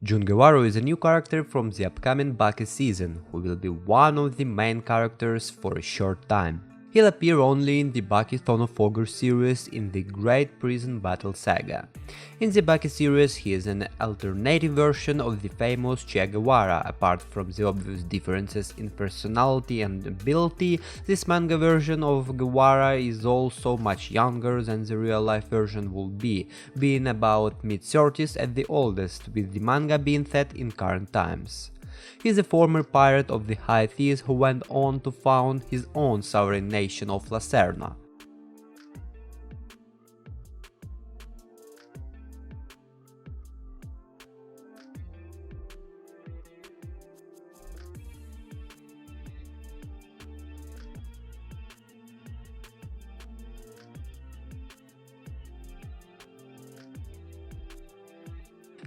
Jun Guevaru is a new character from the upcoming Baki season, who will be one of the main characters for a short time. He'll appear only in the Baki Son of Ogre series in the Great Prison Battle Saga. In the Baki series, he is an alternative version of the famous Che Guevara. Apart from the obvious differences in personality and ability, this manga version of Guevara is also much younger than the real-life version would be, being about mid-30s at the oldest, with the manga being set in current times. He is a former pirate of the high seas who went on to found his own sovereign nation of Serna.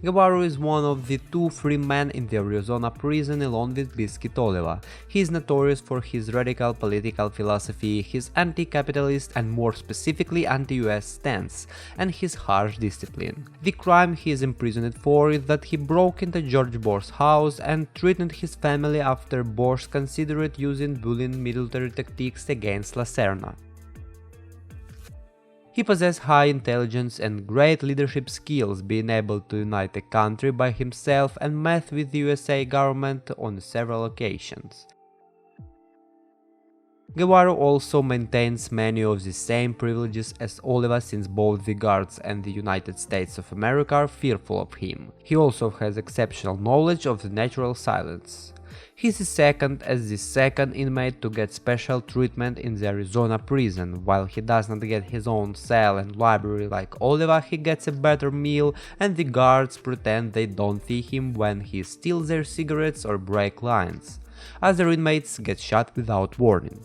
Guevaru is one of the two free men in the Arizona prison along with Biscuit Oliva. He is notorious for his radical political philosophy, his anti-capitalist and more specifically anti-US stance, and his harsh discipline. The crime he is imprisoned for is that he broke into George Bush's house and threatened his family after Bush considered using bullying military tactics against Serna. He possessed high intelligence and great leadership skills, being able to unite a country by himself, and met with the USA government on several occasions. Guevaru also maintains many of the same privileges as Oliva, since both the guards and the United States of America are fearful of him. He also has exceptional knowledge of the natural science. He is second as the second inmate to get special treatment in the Arizona prison. While he does not get his own cell and library like Oliva, he gets a better meal, and the guards pretend they don't see him when he steals their cigarettes or break lines. Other inmates get shot without warning.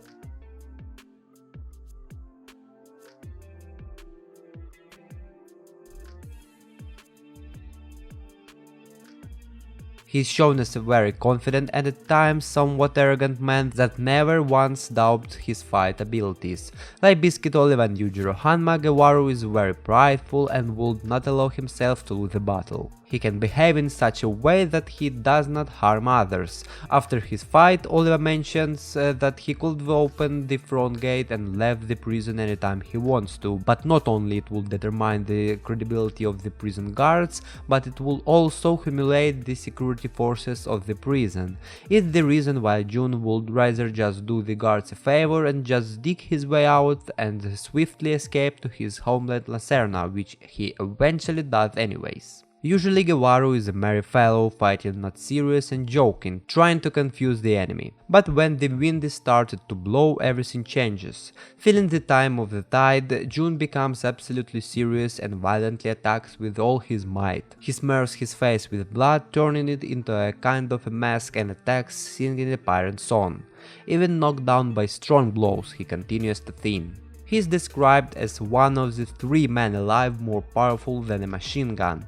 He is shown as a very confident and at times somewhat arrogant man that never once doubted his fight abilities. Like Biscuit Oliva and Yujiro Hanma, Guevaru is very prideful and would not allow himself to lose a battle. He can behave in such a way that he does not harm others. After his fight, Oliva mentions that he could open the front gate and leave the prison anytime he wants to, but not only it will determine the credibility of the prison guards, but it will also humiliate the security forces of the prison. It's the reason why Jun would rather just do the guards a favor and just dig his way out and swiftly escape to his homeland Serna, which he eventually does anyways. Usually Guevaru is a merry fellow, fighting not serious and joking, trying to confuse the enemy. But when the wind is started to blow, everything changes. Feeling the time of the tide, Jun becomes absolutely serious and violently attacks with all his might. He smears his face with blood, turning it into a kind of a mask, and attacks, singing a pirate song. Even knocked down by strong blows, he continues the theme. He is described as one of the 3 men alive more powerful than a machine gun.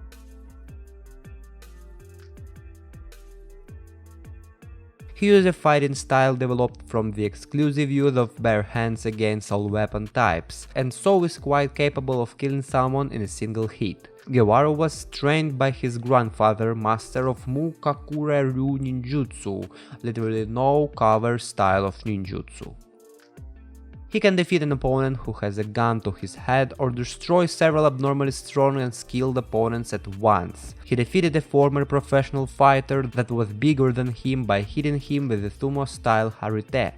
He uses a fighting style developed from the exclusive use of bare hands against all weapon types, and so is quite capable of killing someone in a single hit. Guevaru was trained by his grandfather, master of Mukakure-ryu ninjutsu, literally no cover style of ninjutsu. He can defeat an opponent who has a gun to his head or destroy several abnormally strong and skilled opponents at once. He defeated a former professional fighter that was bigger than him by hitting him with a sumo-style harite.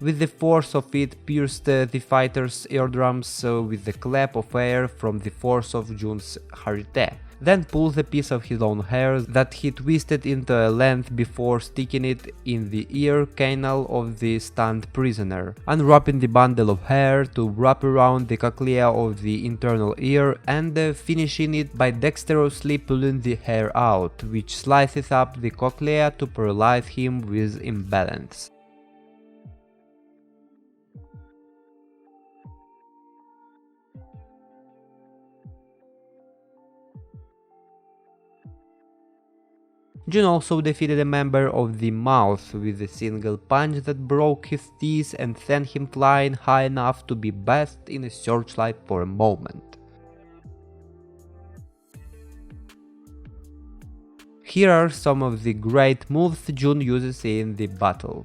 With the force of it pierced the fighter's eardrums with the clap of air from the force of Jun's harite. Then pulls a piece of his own hair that he twisted into a length before sticking it in the ear canal of the stunned prisoner, unwrapping the bundle of hair to wrap around the cochlea of the internal ear, and finishing it by dexterously pulling the hair out, which slices up the cochlea to paralyze him with imbalance. Jun also defeated a member of the Mouth with a single punch that broke his teeth and sent him flying high enough to be bathed in a searchlight for a moment. Here are some of the great moves Jun uses in the battle.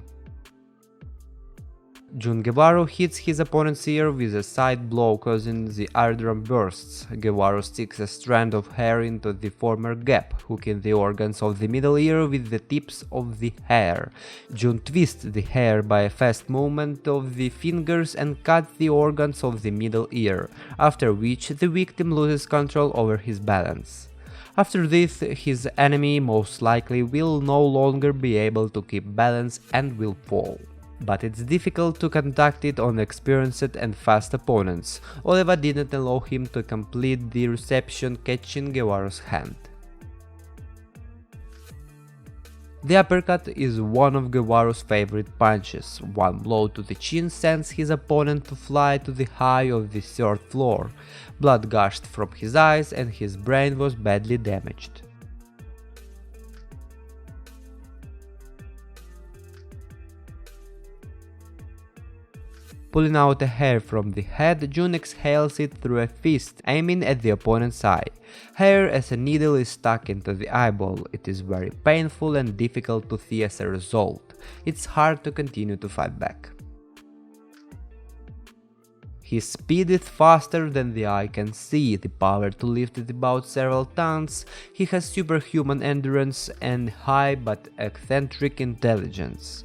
Jun Guevaru hits his opponent's ear with a side blow causing the eardrum bursts. Guevaru sticks a strand of hair into the former gap, hooking the organs of the middle ear with the tips of the hair. Jun twists the hair by a fast movement of the fingers and cuts the organs of the middle ear, after which the victim loses control over his balance. After this, his enemy most likely will no longer be able to keep balance and will fall. But it's difficult to conduct it on experienced and fast opponents. Oliva didn't allow him to complete the reception, catching Guevaru's hand. The uppercut is one of Guevaru's favorite punches. One blow to the chin sends his opponent to fly to the high of the third floor. Blood gushed from his eyes and his brain was badly damaged. Pulling out a hair from the head, Jun exhales it through a fist, aiming at the opponent's eye. Hair as a needle is stuck into the eyeball. It is very painful and difficult to see as a result. It's hard to continue to fight back. His speed is faster than the eye can see, the power to lift it about several tons. He has superhuman endurance and high but eccentric intelligence.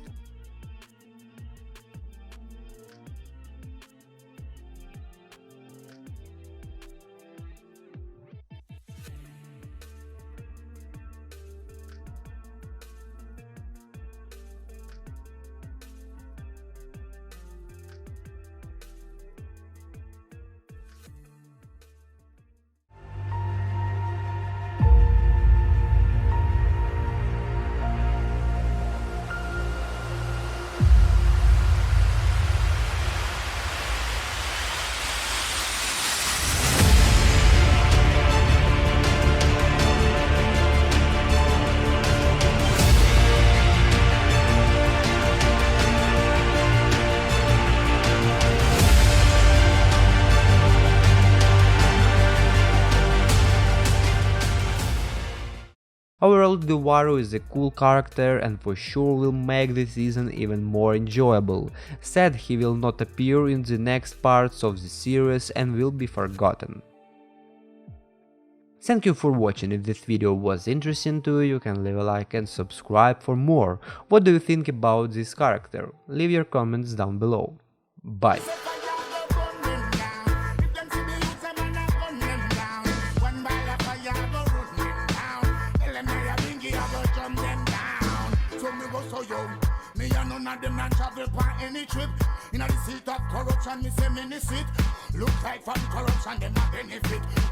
Overall, Guevaru is a cool character and for sure will make the season even more enjoyable. Sad he will not appear in the next parts of the series and will be forgotten. Thank you for watching. If this video was interesting to you, you can leave a like and subscribe for more. What do you think about this character? Leave your comments down below. Bye. Me and none of them not travel on any trip. In the seat of corruption, me say me sit. Look like from corruption, them a benefit.